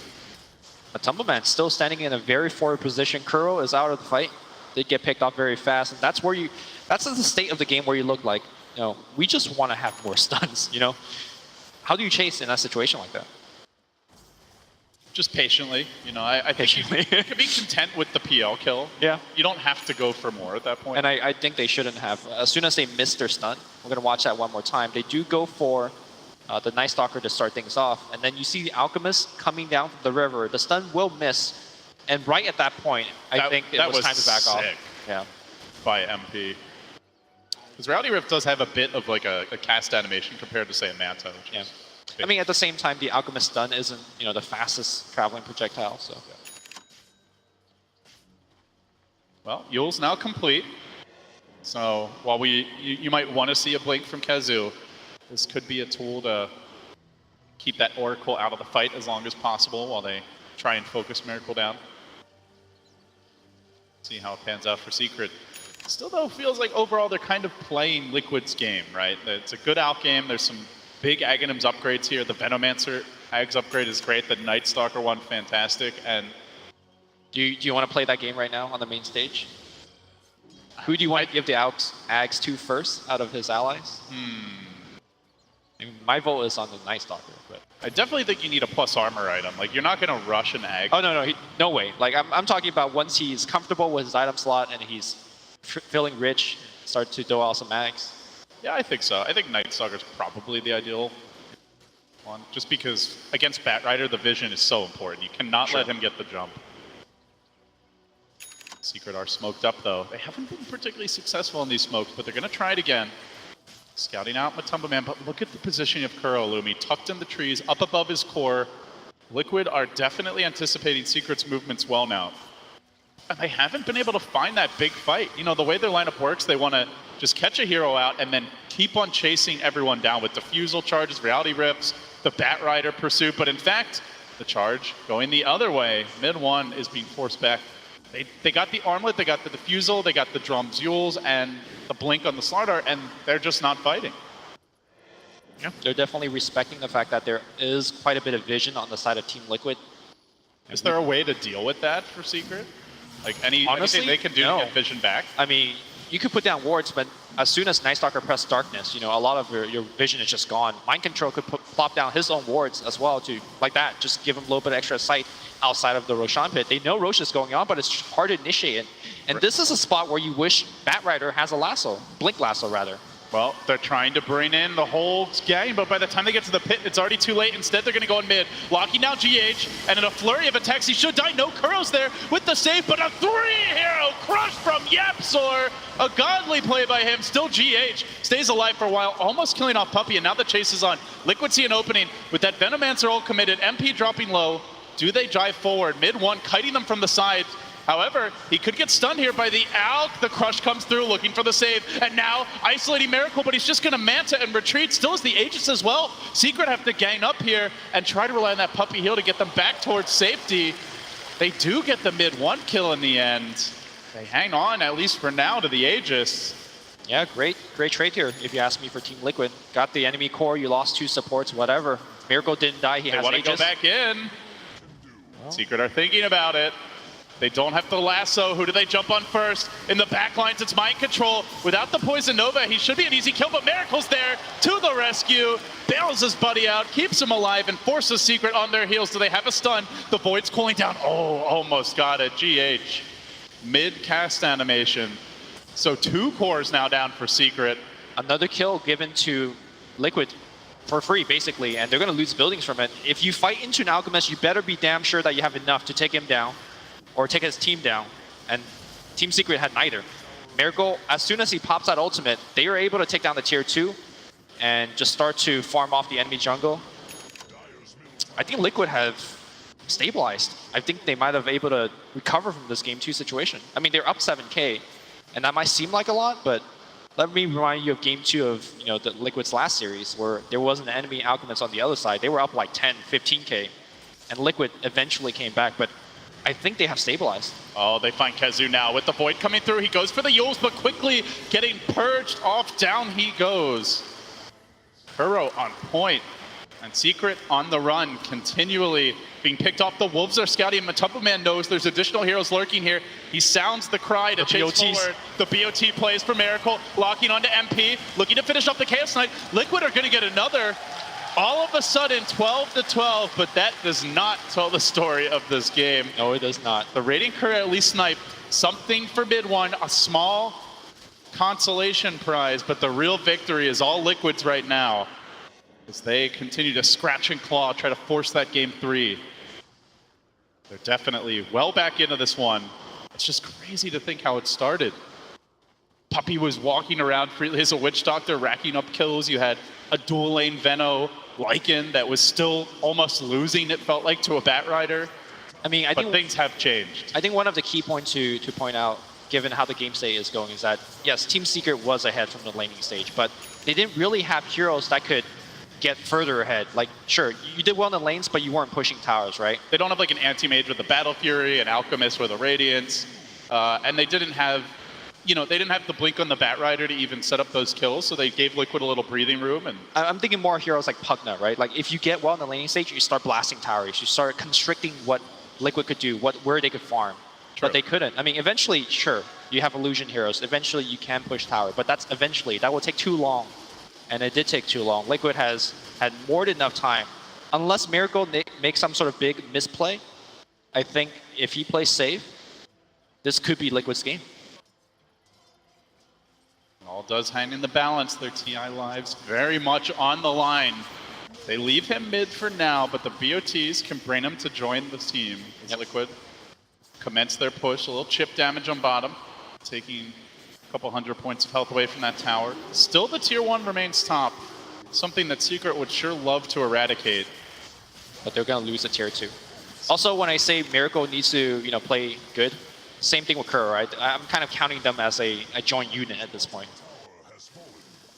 But Tumbleman's still standing in a very forward position. Kuro is out of the fight. They get picked off very fast, and that's the state of the game where you look like, you know, we just want to have more stuns, you know? How do you chase in a situation like that? Just patiently, you know, I think you can be content with the PL kill. Yeah. You don't have to go for more at that point. And I think they shouldn't have. As soon as they miss their stun, we're going to watch that one more time. They do go for the Night Stalker to start things off. And then you see the Alchemist coming down from the river. The stun will miss. And right at that point, I think it was time to back off. Yeah. By MP. Because Rowdy Rift does have a bit of like a cast animation compared to, say, a Manta. Yeah. I mean, at the same time, the Alchemist stun isn't, you know, the fastest traveling projectile, so. Well, Yule's now complete. So while you might want to see a blink from Kezu, this could be a tool to keep that Oracle out of the fight as long as possible while they try and focus Miracle down. See how it pans out for Secret. Still, though, feels like overall they're kind of playing Liquid's game, right? It's a good out game. There's some big Aghanims upgrades here. The Venomancer Ags upgrade is great. The Night Stalker one, fantastic. And do you want to play that game right now on the main stage? Who do you want to give the Ags to first out of his allies? I mean, my vote is on the Night Stalker. But I definitely think you need a plus armor item. Like, you're not going to rush an Ag. oh, no, no way. Like, I'm talking about once he's comfortable with his item slot and he's feeling rich, start to throw out some Ags. Yeah, I think so. I think Night Stalker is probably the ideal one. Just because against Batrider, the vision is so important. You cannot let him get the jump. Secret are smoked up, though. They haven't been particularly successful in these smokes, but they're going to try it again. Scouting out Matumba Man, but look at the positioning of Kuro Lumi. Tucked in the trees, up above his core. Liquid are definitely anticipating Secret's movements well now. And they haven't been able to find that big fight. You know, the way their lineup works, they want to just catch a hero out and then keep on chasing everyone down with defusal charges, reality rips, the Batrider pursuit. But in fact, the charge going the other way. Mid one is being forced back. They got the armlet, they got the defusal, they got the drums, Yules, and the blink on the Slardar, and they're just not fighting. Yeah. They're definitely respecting the fact that there is quite a bit of vision on the side of Team Liquid. Is there a way to deal with that for Secret? Like anything they can do to get vision back? I mean, you could put down wards, but as soon as Night Stalker press darkness, you know, a lot of your vision is just gone. Mind Control could plop down his own wards as well to, like that, just give him a little bit of extra sight outside of the Roshan pit. They know Rosh is going on, but it's hard to initiate it. And this is a spot where you wish Batrider has a lasso, Blink Lasso rather. Well, they're trying to bring in the whole gang, but by the time they get to the pit, it's already too late. Instead, they're going to go in mid, locking down GH, and in a flurry of attacks, he should die. No Kuro's there with the save, but a three-hero crush from Yapzor. A godly play by him. Still GH stays alive for a while, almost killing off Puppey, and now the chase is on. Liquid see an opening with that Venomancer all committed, MP dropping low. Do they drive forward? Mid one, kiting them from the side. However, he could get stunned here by the Alk. The crush comes through looking for the save. And now isolating Miracle, but he's just going to Manta and retreat. Still is the Aegis as well. Secret have to gang up here and try to rely on that Puppey heal to get them back towards safety. They do get the mid one kill in the end. They hang on, at least for now, to the Aegis. Yeah, great trade here, if you ask me, for Team Liquid. Got the enemy core, you lost 2 supports, whatever. Miracle didn't die, he has Aegis. They want to go back in. Well. Secret are thinking about it. They don't have the lasso. Who do they jump on first? In the back lines, it's Mind Control. Without the Poison Nova, he should be an easy kill, but Miracle's there to the rescue. Bails his buddy out, keeps him alive, and forces Secret on their heels. Do they have a stun? The Void's cooling down. Oh, almost got it. GH. Mid-cast animation. So 2 cores now down for Secret. Another kill given to Liquid for free, basically, and they're going to lose buildings from it. If you fight into an Alchemist, you better be damn sure that you have enough to take him down, or take his team down, and Team Secret had neither. Miracle, as soon as he pops that ultimate, they are able to take down the tier 2 and just start to farm off the enemy jungle. I think Liquid have stabilized. I think they might have able to recover from this game 2 situation. I mean, they're up 7k, and that might seem like a lot, but let me remind you of game 2 of the Liquid's last series, where there was an enemy Alchemist on the other side. They were up like 10, 15k, and Liquid eventually came back, but I think they have stabilized. Oh, they find KheZu now with the Void coming through. He goes for the Yules, but quickly getting purged off. Down he goes. Kuro on point. And Secret on the run, continually being picked off. The Wolves are scouting. Matumba Man knows there's additional heroes lurking here. He sounds the cry to chase forward. The BOT plays for Miracle, locking onto MP, looking to finish off the Chaos Knight. Liquid are going to get another. All of a sudden, 12-12, but that does not tell the story of this game. No, it does not. The Radiant Courier at least sniped something for mid one, a small consolation prize, but the real victory is all Liquid's right now, as they continue to scratch and claw, try to force that game 3. They're definitely well back into this one. It's just crazy to think how it started. Puppey was walking around freely as a Witch Doctor, racking up kills. You had a dual lane Veno Lycan that was still almost losing, it felt like, to a Batrider. I mean, I but think things have changed. I think one of the key points to point out, given how the game state is going, is that yes, Team Secret was ahead from the laning stage, but they didn't really have heroes that could get further ahead. Like, sure, you did well in the lanes, but you weren't pushing towers, right? They don't have like an anti-mage with the Battle Fury, an Alchemist with a Radiance, and they didn't have, they didn't have the blink on the Batrider to even set up those kills, so they gave Liquid a little breathing room. And I'm thinking more heroes like Pugna, right? Like, if you get well in the laning stage, you start blasting towers, you start constricting what Liquid could do, where they could farm. True. But they couldn't. I mean, eventually, sure, you have illusion heroes. Eventually, you can push tower, but that's eventually. That will take too long, and it did take too long. Liquid has had more than enough time. Unless Miracle makes some sort of big misplay, I think if he plays safe, this could be Liquid's game. all does hang in the balance. Their TI lives very much on the line. They leave him mid for now, but the BOTs can bring him to join the team. As Liquid commence their push, a little chip damage on bottom, taking a couple 100 points of health away from that tower. Still the tier 1 remains top, something that Secret would sure love to eradicate. But they're going to lose the tier 2. Also, when I say Miracle needs to play good, same thing with Kuro, right? I'm kind of counting them as a joint unit at this point.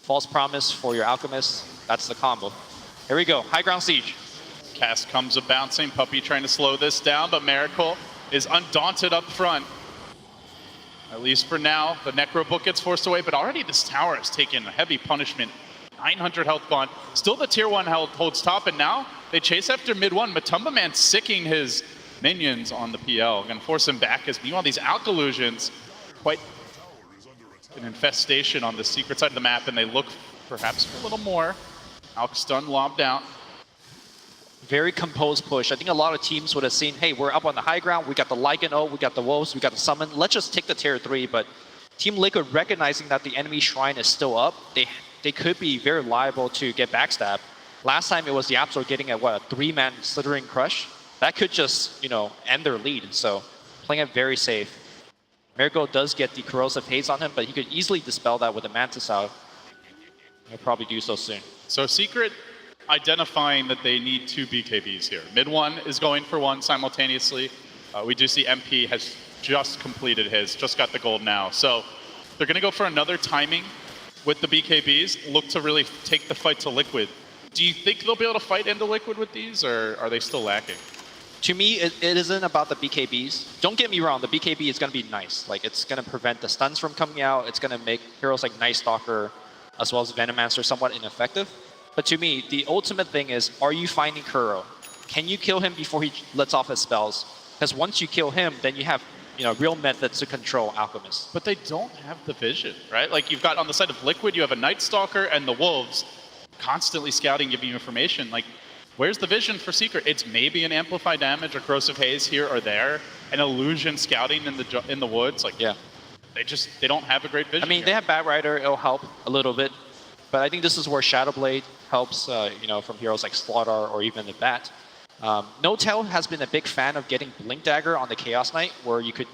False Promise for your Alchemist, that's the combo. Here we go, High Ground Siege. Cast comes a bouncing, Puppey trying to slow this down, but Miracle is undaunted up front. At least for now, the Necro Book gets forced away, but already this tower has taken a heavy punishment. 900 health gone. Still the tier 1 health holds top, and now they chase after mid 1. Matumba Man sicking his minions on the PL. Gonna force him back, as meanwhile these Alkalusions, quite an infestation on the secret side of the map, and they look perhaps for a little more. Alk stun lobbed out. Very composed push. I think a lot of teams would have seen, hey, we're up on the high ground, we got the Lycan ult, we got the Wolves, we got the Summon, let's just take the tier 3, but Team Liquid recognizing that the enemy shrine is still up, they could be very liable to get backstabbed. Last time it was the Absol getting a 3-man Slithering Crush. That could just, end their lead. So playing it very safe. Miracle does get the Corrosive Haze on him, but he could easily dispel that with a Mantis out. He'll probably do so soon. So Secret identifying that they need 2 BKBs here. Mid 1 is going for 1 simultaneously. We do see MP has just completed his, just got the gold now. So they're going to go for another timing with the BKBs, look to really take the fight to Liquid. Do you think they'll be able to fight into Liquid with these, or are they still lacking? To me, it isn't about the BKBs. Don't get me wrong, the BKB is going to be nice. Like, it's going to prevent the stuns from coming out. It's going to make heroes like Night Stalker as well as Venomancer somewhat ineffective. But to me, the ultimate thing is, are you finding Kuro? Can you kill him before he lets off his spells? Because once you kill him, then you have real methods to control Alchemist. But they don't have the vision, right? Like you've got on the side of Liquid, you have a Night Stalker and the Wolves constantly scouting, giving you information. Like, where's the vision for Secret? It's maybe an Amplify Damage or Corrosive Haze here or there, an Illusion scouting in the woods. Like, yeah, they don't have a great vision. I mean, here. they have Bat Rider, it'll help a little bit, but I think this is where Shadow Blade helps, from heroes like Slaughter or even the Bat. No-Tail has been a big fan of getting Blink Dagger on the Chaos Knight, where you could,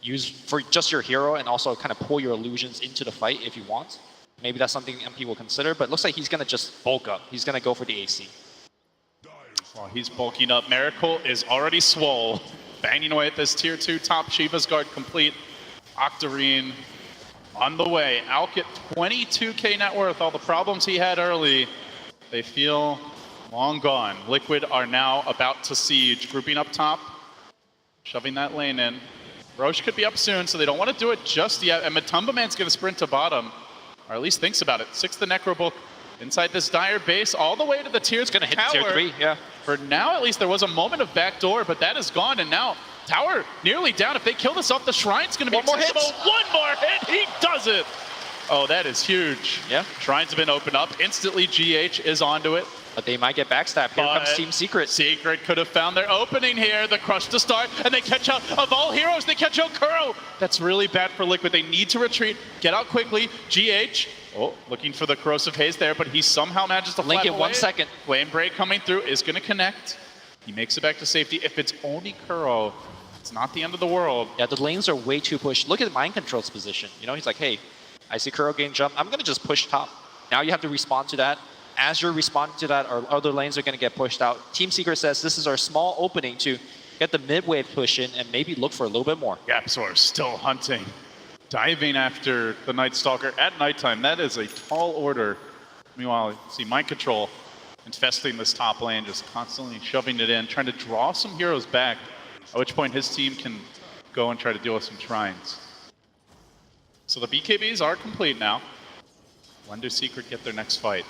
use for just your hero and also kind of pull your illusions into the fight if you want. Maybe that's something MP will consider, but it looks like he's going to just bulk up. He's going to go for the AC. While he's bulking up, Miracle is already swole, banging away at this tier 2 top. Shiva's Guard complete. Octarine on the way. Alk at 22k net worth. All the problems he had early, they feel long gone. Liquid are now about to siege, grouping up top, shoving that lane in. Roche could be up soon, so they don't want to do it just yet. And Matumba Man's going to sprint to bottom, or at least thinks about it. 6th the Necrobook inside this dire base, all the way to the tiers. Going to hit tier 3, yeah. For now, at least, there was a moment of backdoor, but that is gone. And now, tower nearly down. If they kill this off, the Shrine's going to be One more hit. One more hit. He does it. Oh, that is huge. Yeah. Shrines have been opened up. Instantly, GH is onto it. But they might get backstabbed. Here comes Team Secret. Secret could have found their opening here. The crush to start, and they catch out, of all heroes, they catch out Kuro. That's really bad for Liquid. They need to retreat, get out quickly. GH, looking for the Corrosive Haze there, but he somehow manages to Link flatten in away. 1 second. Flame Break coming through is going to connect. He makes it back to safety. If it's only Kuro, it's not the end of the world. Yeah, the lanes are way too pushed. Look at Mind Control's position. He's like, hey, I see Kuro gain jump. I'm going to just push top. Now you have to respond to that. As you're responding to that, our other lanes are going to get pushed out. Team Secret says this is our small opening to get the mid-wave push in and maybe look for a little bit more. Gapsor still hunting, diving after the Night Stalker at nighttime. That is a tall order. Meanwhile, you see Mind Control infesting this top lane, just constantly shoving it in, trying to draw some heroes back, at which point his team can go and try to deal with some shrines. So the BKBs are complete now. When do Secret get their next fight?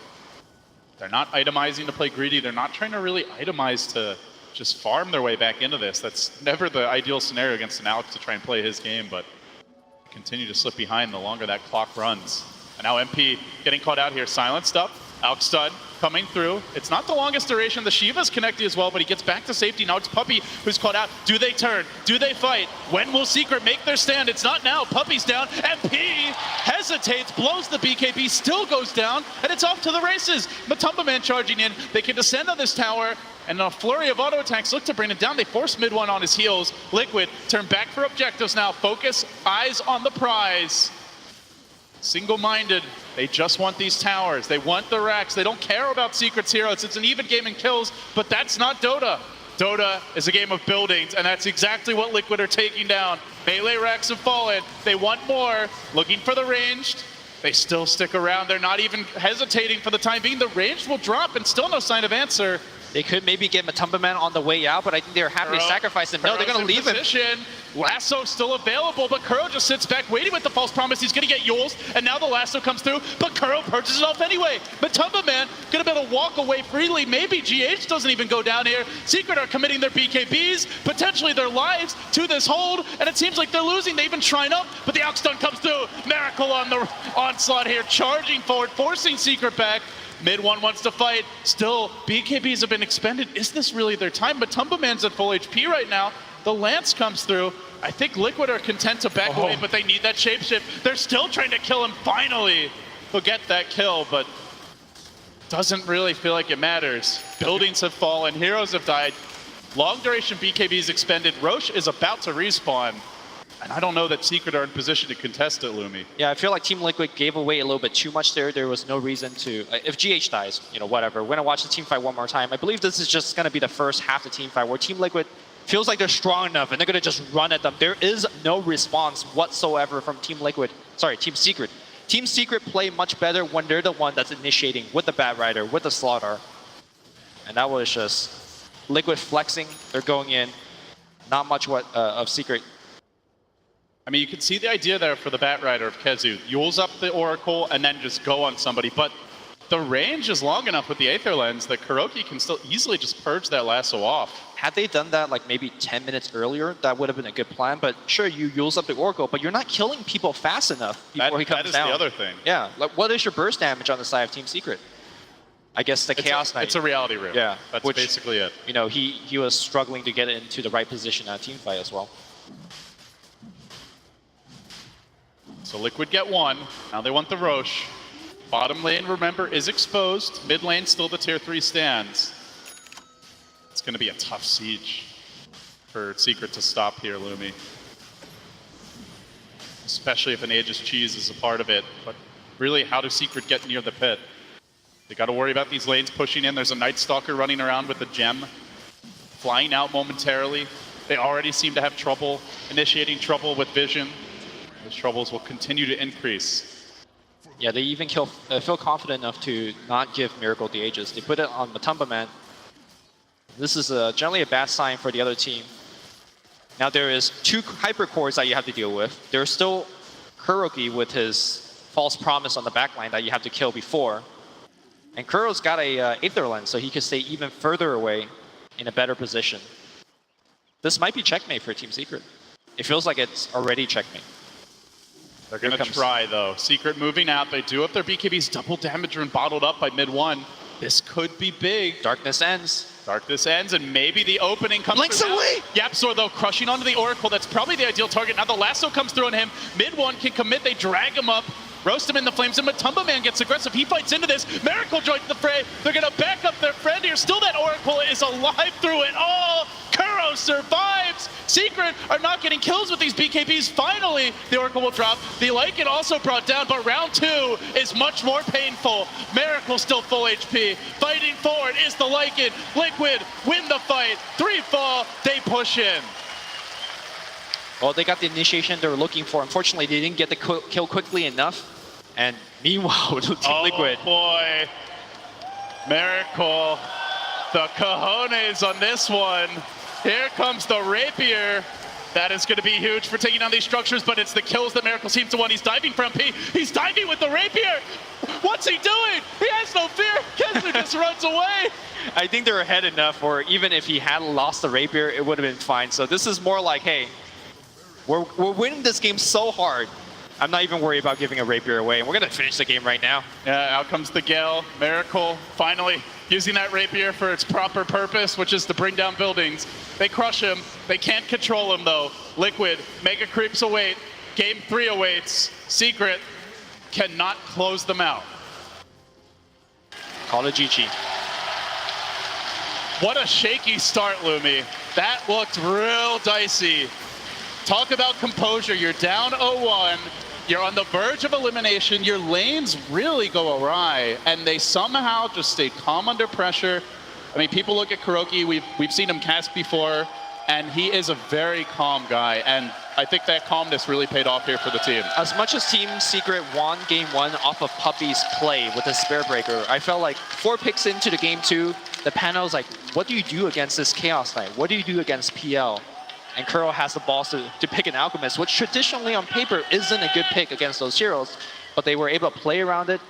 They're not itemizing to play greedy. They're not trying to really itemize to just farm their way back into this. That's never the ideal scenario against an Alex to try and play his game, but continue to slip behind the longer that clock runs. And now MP getting caught out here, silenced up. Alk Stud coming through. It's not the longest duration. The Shiva's connected as well, but he gets back to safety. Now it's Puppey who's caught out. Do they turn? Do they fight? When will Secret make their stand? It's not now. Puppey's down. MP hesitates, blows the BKB, still goes down, and it's off to the races. Matumba Man charging in. They can descend on this tower, and a flurry of auto attacks look to bring it down. They force mid one on his heels. Liquid turn back for objectives now. Focus, eyes on the prize. Single-minded, they just want these towers. They want the racks. They don't care about Secret's heroes. It's an even game in kills, but that's not Dota. Dota is a game of buildings, and that's exactly what Liquid are taking down. Melee racks have fallen. They want more. Looking for the ranged. They still stick around. They're not even hesitating for the time being. The ranged will drop, and still no sign of answer. They could maybe get Matumba Man on the way out, but I think they're happy to sacrifice him. No, they're going to leave him. Lasso still available, but Kuro just sits back waiting with the false promise. He's going to get Yules, and now the lasso comes through, but Kuro purchases it off anyway. Matumba Man going to be able to walk away freely. Maybe GH doesn't even go down here. Secret are committing their BKBs, potentially their lives, to this hold, and it seems like they're losing. They even shrine up, but the Alk Stun comes through. Miracle on the onslaught here, charging forward, forcing Secret back. Mid one wants to fight. Still, BKBs have been expended. Is this really their time? Matumba Man's at full HP right now. The Lance comes through. I think Liquid are content to back away, but they need that shapeshift. They're still trying to kill him. Finally, they'll get that kill, but doesn't really feel like it matters. Buildings have fallen. Heroes have died. Long duration BKBs expended. Roche is about to respawn. And I don't know that Secret are in position to contest it, Lumi. Yeah, I feel like Team Liquid gave away a little bit too much there. There was no reason to, if GH dies, whatever. We're going to watch the team fight one more time. I believe this is just going to be the first half of the team fight where Team Liquid feels like they're strong enough and they're going to just run at them. There is no response whatsoever from Team Secret. Team Secret play much better when they're the one that's initiating with the Bat Rider, with the Slaughter. And that was just Liquid flexing. They're going in. Not much of Secret. I mean, you can see the idea there for the Bat Rider of Kezu. Yules up the Oracle and then just go on somebody. But the range is long enough with the Aether Lens that Kuroki can still easily just purge that lasso off. had they done that like maybe 10 minutes earlier, that would have been a good plan. But sure, you use up the Oracle, but you're not killing people fast enough before he comes that is down. the other thing. Yeah, like what is your burst damage on the side of Team Secret? I guess the Chaos Knight. It's a reality room. Yeah, That's which, basically it. You know, he was struggling to get into the right position at a team fight as well. So Liquid get one. Now they want the Roche. Bottom lane, remember, is exposed. Mid lane, still the tier 3 stands. It's going to be a tough siege for Secret to stop here, Lumi. Especially if an Aegis Cheese is a part of it. But really, how do Secret get near the pit? They got to worry about these lanes pushing in. There's a Night Stalker running around with a gem, flying out momentarily. They already seem to have trouble initiating trouble with Vision. Those troubles will continue to increase. Yeah, they even feel confident enough to not give Miracle the Aegis. They put it on Matumba Man. This is generally a bad sign for the other team. Now there is 2 hypercores that you have to deal with. There's still Kuroki with his false promise on the backline that you have to kill before. And Kuro's got a Aether Lens, so he can stay even further away in a better position. This might be checkmate for Team Secret. It feels like it's already checkmate. They're going to try, though. Secret moving out. They do have their BKBs double damage and bottled up by mid 1. This could be big. Darkness ends. Darkness ends, and maybe the opening comes Blinks through. away! Yapzor, though, crushing onto the Oracle. That's probably the ideal target. Now the lasso comes through on him. Mid 1 can commit. They drag him up. Roast him in the flames, and Matumba Man gets aggressive. He fights into this. Miracle joins the fray. They're going to back up their friend here. Still, that Oracle is alive through it all. Kuro survives. Secret are not getting kills with these BKBs. Finally, the Oracle will drop. The Lycan also brought down, but round 2 is much more painful. Miracle still full HP. Fighting forward is the Lycan. Liquid win the fight. 3 fall. They push in. Well, they got the initiation they were looking for. Unfortunately, they didn't get the kill quickly enough. And meanwhile, Team Liquid. Oh boy. Miracle. The cojones on this one. Here comes the Rapier. That is going to be huge for taking down these structures, but it's the kills that Miracle seems to want. He's diving from P. He's diving with the Rapier. What's he doing? He has no fear. Kessler just runs away. I think they're ahead enough, or even if he had lost the Rapier, it would have been fine. So this is more like, hey, we're winning this game so hard. I'm not even worried about giving a Rapier away, and we're going to finish the game right now. Yeah, out comes the Gale. Miracle finally using that Rapier for its proper purpose, which is to bring down buildings. They crush him. They can't control him, though. Liquid, Mega Creeps await. Game 3 awaits. Secret cannot close them out. Call it GG. What a shaky start, Lumi. That looked real dicey. Talk about composure. You're down 0-1. You're on the verge of elimination. Your lanes really go awry, and they somehow just stay calm under pressure. I mean, people look at Kuroki. We've seen him cast before, and he is a very calm guy. And I think that calmness really paid off here for the team. As much as Team Secret won Game 1 off of Puppy's play with the Spare Breaker, I felt like 4 picks into the Game 2, the panel was like, what do you do against this Chaos Knight? What do you do against PL? And Kuro has the balls to pick an Alchemist, which traditionally on paper isn't a good pick against those heroes, but they were able to play around it,